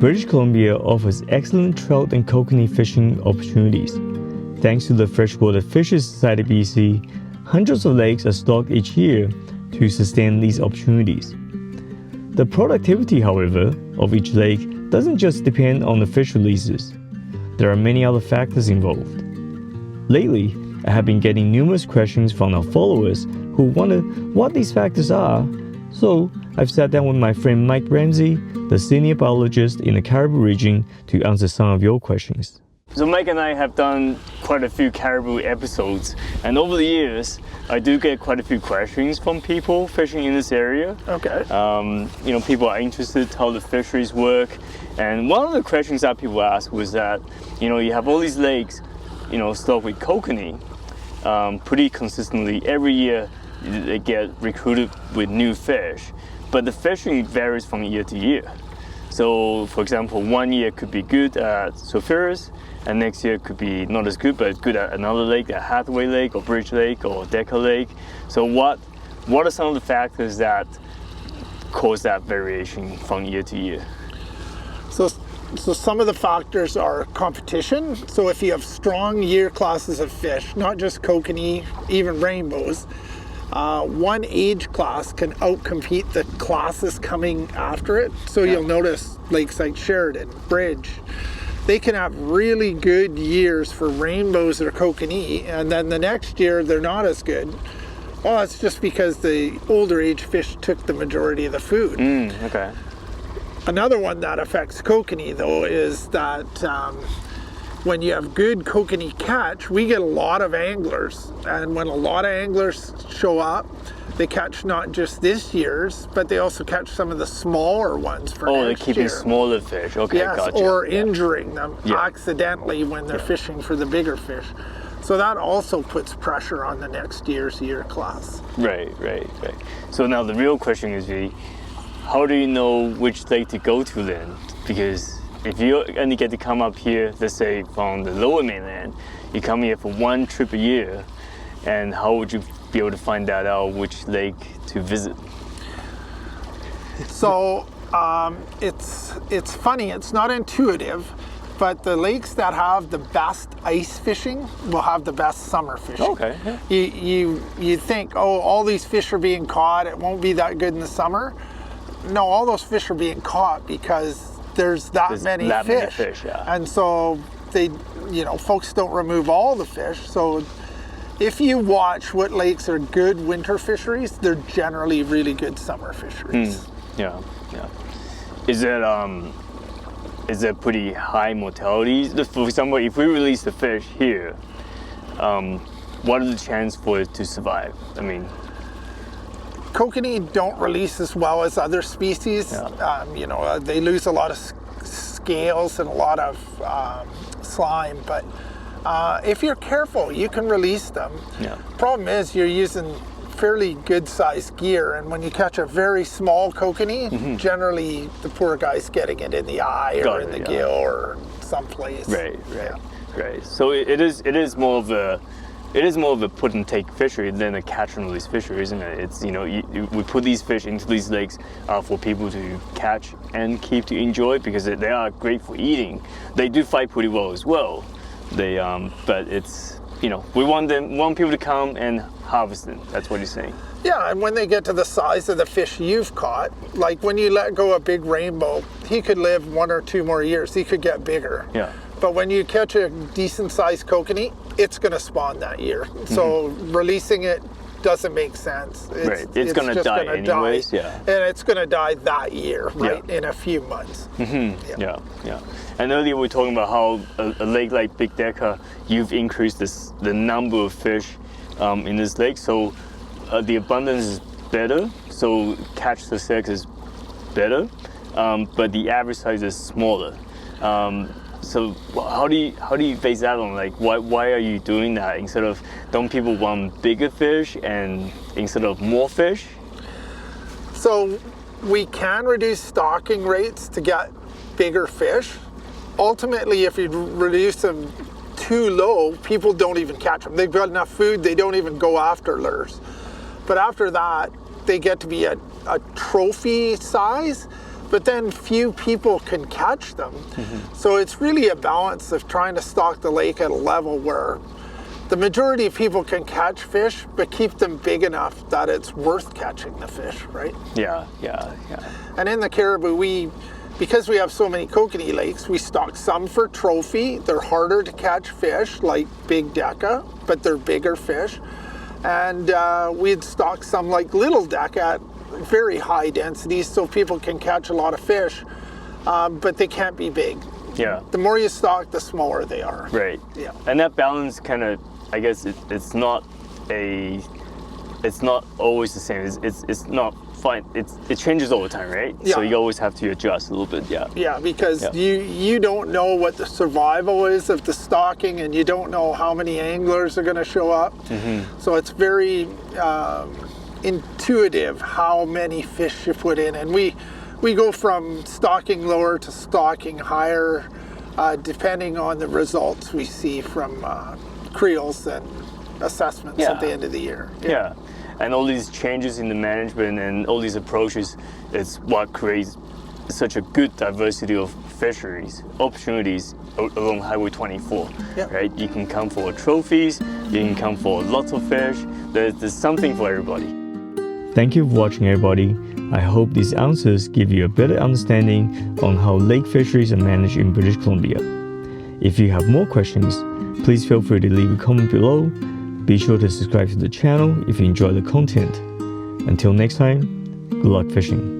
British Columbia offers excellent trout and kokanee fishing opportunities. Thanks to the Freshwater Fisheries Society BC, hundreds of lakes are stocked each year to sustain these opportunities. The productivity, however, of each lake doesn't just depend on the fish releases. There are many other factors involved. Lately, I have been getting numerous questions from our followers who wonder what these factors are, so I've sat down with my friend Mike Ramsay, the senior biologist in the Cariboo region, to answer some of your questions. So Mike and I have done quite a few Cariboo episodes, and over the years, I do get quite a few questions from people fishing in this area. Okay. People are interested how the fisheries work, and one of the questions that people ask was that, you have all these lakes, stocked with kokanee, pretty consistently. Every year, they get recruited with new fish, but the fishing varies from year to year. So, for example, one year could be good at sulphurous, and next year could be not as good, but good at another lake, at Hathaway Lake or Bridge Lake or Decker Lake. So what are some of the factors that cause that variation from year to year? So some of the factors are competition. So if you have strong year classes of fish, not just kokanee, even rainbows, one age class can outcompete the classes coming after it. So you'll notice lakes like Sheridan, Bridge, they can have really good years for rainbows or kokanee, and then the next year they're not as good. Well, it's just because the older age fish took the majority of the food. Okay. Another one that affects kokanee though is that when you have good kokanee catch, we get a lot of anglers, and when a lot of anglers show up, they catch not just this year's, but they also catch some of the smaller ones for next year. Oh, they're keeping smaller fish. Okay, yes, gotcha. Or injuring them accidentally when they're fishing for the bigger fish. So that also puts pressure on the next year's year class. Right. So now the real question is really, how do you know which lake to go to then? Because if you only get to come up here, let's say from the lower mainland, you come here for one trip a year, and how would you be able to find that out which lake to visit? So it's funny, it's not intuitive, but the lakes that have the best ice fishing will have the best summer fishing. Okay. You think, all these fish are being caught, it won't be that good in the summer. No, all those fish are being caught because there's many fish. And so folks don't remove all the fish. So if you watch what lakes are good winter fisheries, they're generally really good summer fisheries. Yeah. Is there pretty high mortality? For example, if we release the fish here, what are the chances for it to survive? I mean, kokanee don't release as well as other species. They lose a lot of scales and a lot of slime, but if you're careful, you can release them. Problem is you're using fairly good sized gear, and when you catch a very small kokanee, generally the poor guy's getting it in the eye or in the gill or someplace. Right. So it is more of a put and take fishery than a catch and release fishery, isn't it? It's we put these fish into these lakes for people to catch and keep to enjoy, because they are great for eating. They do fight pretty well as well. But it's we want people to come and harvest them. That's what you're saying. Yeah, and when they get to the size of the fish you've caught, like when you let go a big rainbow, he could live 1 or 2 more years. He could get bigger. Yeah. But when you catch a decent sized kokanee, it's going to spawn that year. So releasing it doesn't make sense. It's going to die anyways. Yeah. And it's going to die that year, in a few months. Yeah. And earlier we were talking about how a lake like Big Decker, you've increased the number of fish in this lake, so the abundance is better, so catch success is better, but the average size is smaller. So how do you base that on? Like, why are you doing that? Don't people want bigger fish and instead of more fish? So we can reduce stocking rates to get bigger fish. Ultimately, if you reduce them too low, people don't even catch them. They've got enough food, they don't even go after lures. But after that, they get to be a trophy size. but then few people can catch them. So it's really a balance of trying to stock the lake at a level where the majority of people can catch fish, but keep them big enough that it's worth catching the fish, right? Yeah. And in the Cariboo, because we have so many kokanee lakes, we stock some for trophy. They're harder to catch fish, like big deca, but they're bigger fish. And we'd stock some like little deca at very high densities, so people can catch a lot of fish, but they can't be big. Yeah. The more you stock, the smaller they are. Right. Yeah. And that balance kind of, I guess it's not always the same. It's not fine. It changes all the time, right? Yeah. So you always have to adjust a little bit. Yeah. Yeah, because you don't know what the survival is of the stocking, and you don't know how many anglers are going to show up. So it's very intuitive how many fish you put in, and we go from stocking lower to stocking higher, depending on the results we see from creels and assessments at the end of the year. Yeah. And all these changes in the management and all these approaches, it's what creates such a good diversity of fisheries, opportunities along Highway 24, right? You can come for trophies, you can come for lots of fish, there's something for everybody. Thank you for watching, everybody. I hope these answers give you a better understanding on how lake fisheries are managed in British Columbia. If you have more questions, please feel free to leave a comment below. Be sure to subscribe to the channel if you enjoy the content. Until next time, good luck fishing.